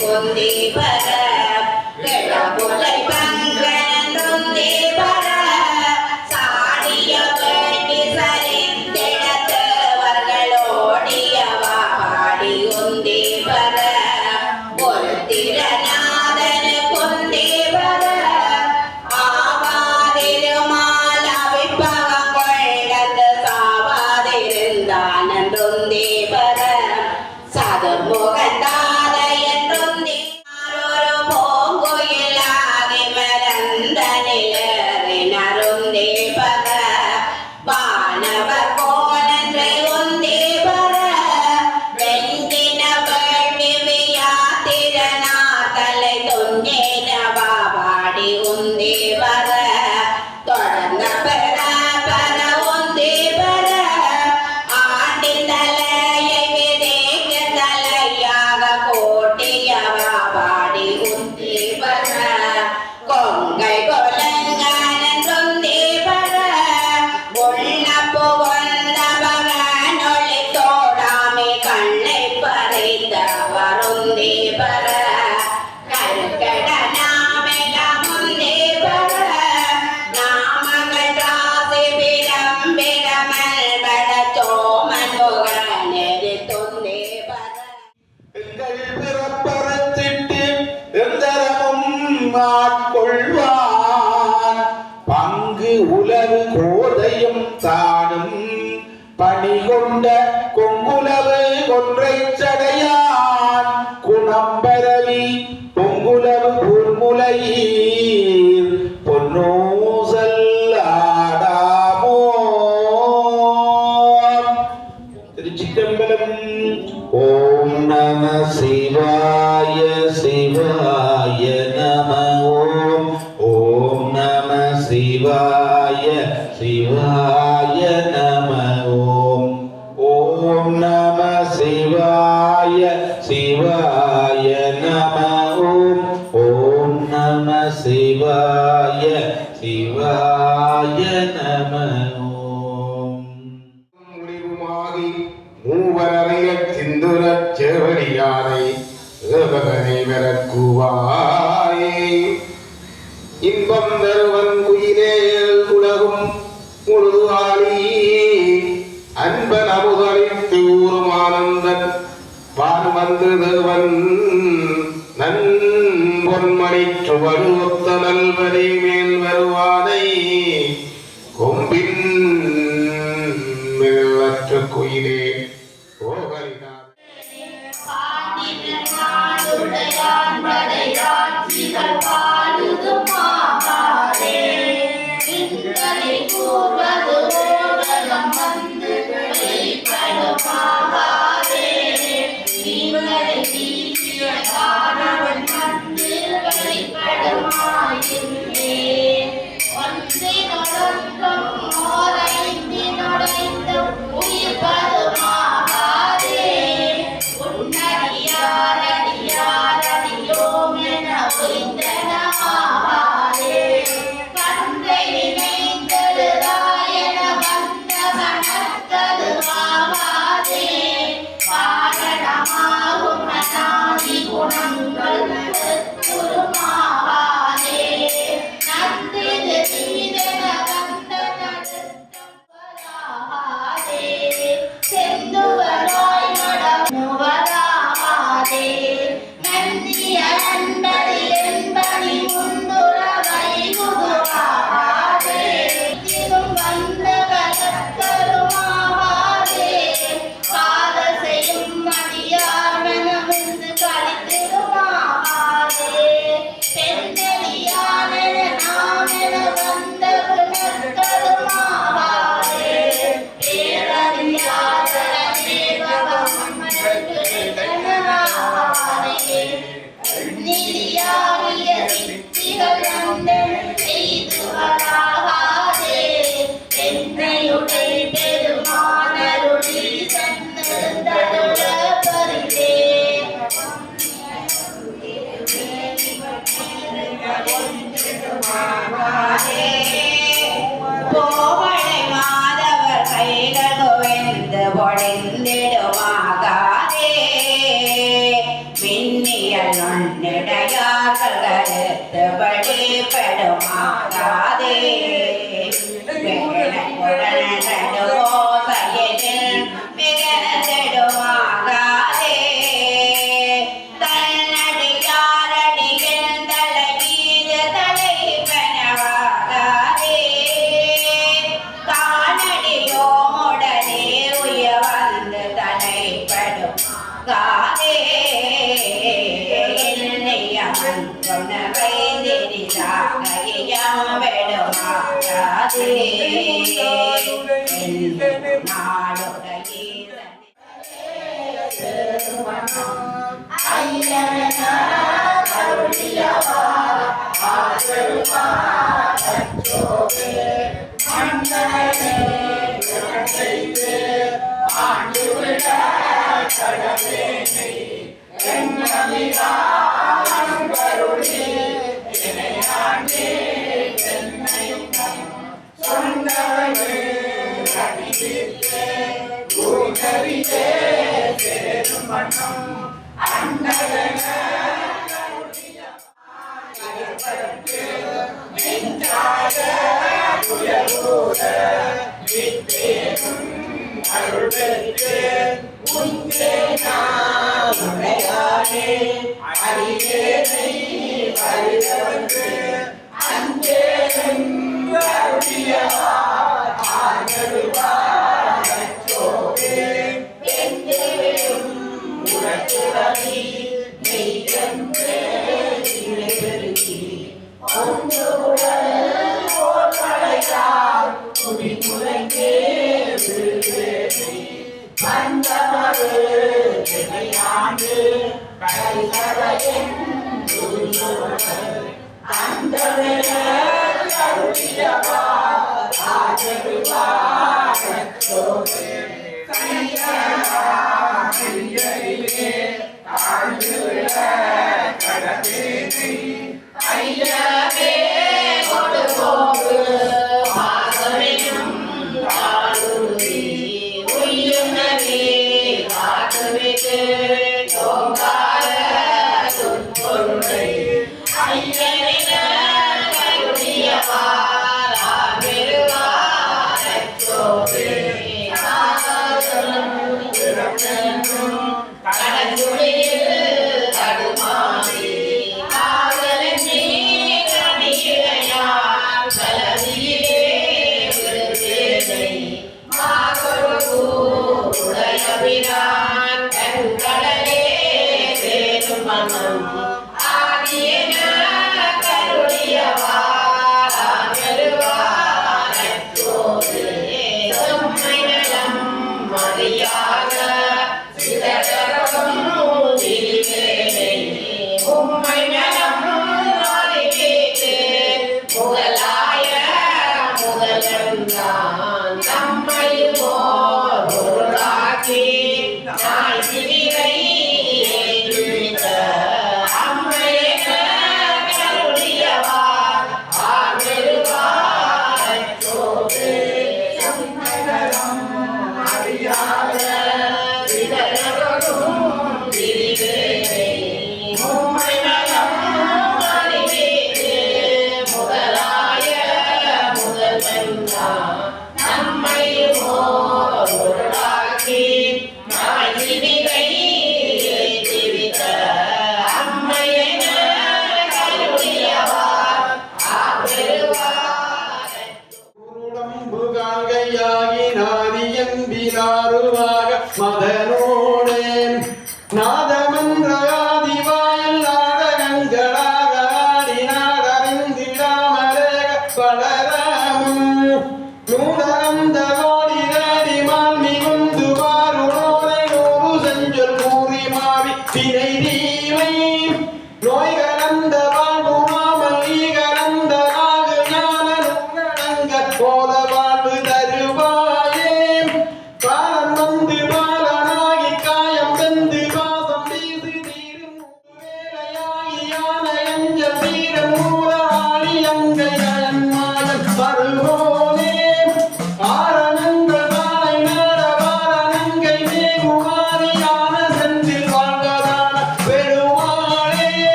குந்தி பர கிழப்புலை பங்கி பர சாடிய வேண்டி சரிந்திடத்தவர்களோடியவா பாடி உந்தி பர ஒரு திறநாதன் குந்தி பர ஆவாதிருமாலவை பகம் கொள்ளது சாவாதிருந்தான் என்றுந்தி பர சதுர்முகந்தாத என்றும் ஒரு பூங்குயிலாகி மறந்தனிலறினருந்தே பர வானவர் போலன்றை உந்தே பர வெண்டின வேள்வி வியாத்திரனா தலை தொஞ்சேனவா பாடி உந்தே பர தொடர்ந்த பெற பர உந்தே பர ஆண்டின் தலையை விதேக்க தலையாக கோட்டியவா பாடி உந்தே பர கொங்கை கொலங்கானன்றும் தேவர உள்ள புகழ்ந்த பகனொளி தோடாமை கண்ணை பறித்தவரும் தேவர கருக்கட நாமெல்லாம் தேவர நாமகள் ராசி பிரம்பிரமல் பட சோமன் முகனெறி துந்தேவர எங்கள் பிறப்பறுத்திட்டு எந்தரமும் ஆட்கொள்வான் பங்கு உலவு கோதையும் தானும் பணிகொண்ட கொங்குலவு கொன்றைச் சடையான் குணம்பரவி பொங்குலவு பொன்முலையீர் பொன்னூசல் ஆடாமோ. திருச்சிற்றம்பலம். ஓம் நம சிவாய சிவாய நம ஓம். ஓம் நம சிவாய சிவாய நம ஓம். ஓம் நம சிவாய சிவாய நம ஓம். ஓம் நம சிவாய சிவாய நம ஓம். முடிவுமாகி மூவரைய சிந்துரச் செவடியானை ஏவகனை வரக்குவாயே இன்பம் தருவன் குயிலேல் உலகும் முழுதுவாளி அன்பன் அமுதளித்து ஊரும் ஆனந்தன் பான் வந்து தேவன் நன் பொன்மணிற்று வலுவொத்த நல்வரி மேல் வருவானை கொம்பின் மேலற்ற குயிலே ஓகலினார் பொழிந்திடுவாகாதே மின்னியல் கருத்தபடி படுமாகாதே ஓசையில் மிகத்திடுமாகாதே தன்னடியாரடியில் தலைமீது தலை பனவாகாதே காணடியோடனே உய வந்து தலைப்படுமாகாதே Om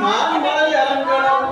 மான்மலை அரங்கடம்